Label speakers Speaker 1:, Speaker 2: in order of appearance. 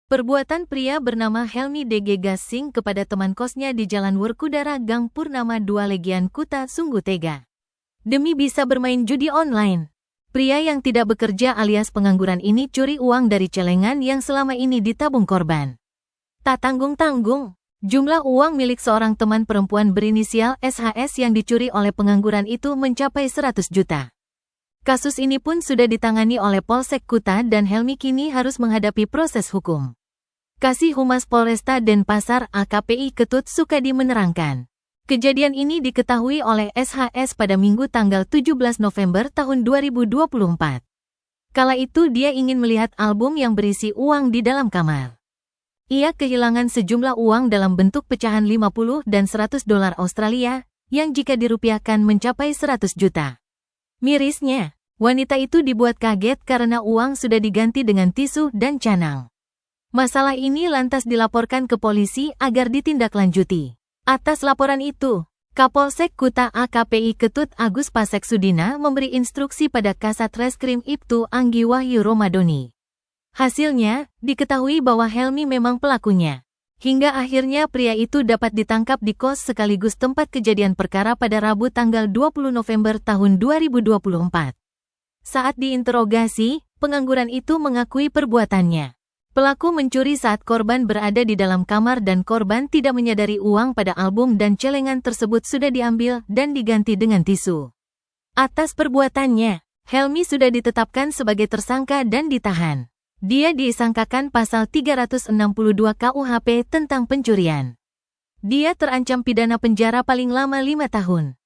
Speaker 1: Perbuatan pria bernama Helmi DG Gasing kepada teman kosnya di Jalan Werkudara Gang Purnama 2 Legian Kuta sungguh tega. Demi bisa bermain judi online, pria yang tidak bekerja alias pengangguran ini curi uang dari celengan yang selama ini ditabung korban. Tak tanggung-tanggung, jumlah uang milik seorang teman perempuan berinisial SHS yang dicuri oleh pengangguran itu mencapai 100 juta. Kasus ini pun sudah ditangani oleh Polsek Kuta dan Helmi kini harus menghadapi proses hukum. Kasih Humas Polresta Denpasar AKPI Ketut Sukadi menerangkan, kejadian ini diketahui oleh SHS pada Minggu tanggal 17 November tahun 2024. Kala itu dia ingin melihat album yang berisi uang di dalam kamar. Ia kehilangan sejumlah uang dalam bentuk pecahan 50 dan 100 dolar Australia, yang jika dirupiahkan mencapai 100 juta. Mirisnya, wanita itu dibuat kaget karena uang sudah diganti dengan tisu dan canang. Masalah ini lantas dilaporkan ke polisi agar ditindaklanjuti. Atas laporan itu, Kapolsek Kuta AKPI Ketut Agus Pasek Sudina memberi instruksi pada Kasat Reskrim Ibtu Anggi Wahyu Romadoni. Hasilnya, diketahui bahwa Helmi memang pelakunya. Hingga akhirnya pria itu dapat ditangkap di kos sekaligus tempat kejadian perkara pada Rabu tanggal 20 November tahun 2024. Saat diinterogasi, pengangguran itu mengakui perbuatannya. Pelaku mencuri saat korban berada di dalam kamar dan korban tidak menyadari uang pada album dan celengan tersebut sudah diambil dan diganti dengan tisu. Atas perbuatannya, Helmi sudah ditetapkan sebagai tersangka dan ditahan. Dia disangkakan pasal 362 KUHP tentang pencurian. Dia terancam pidana penjara paling lama 5 tahun.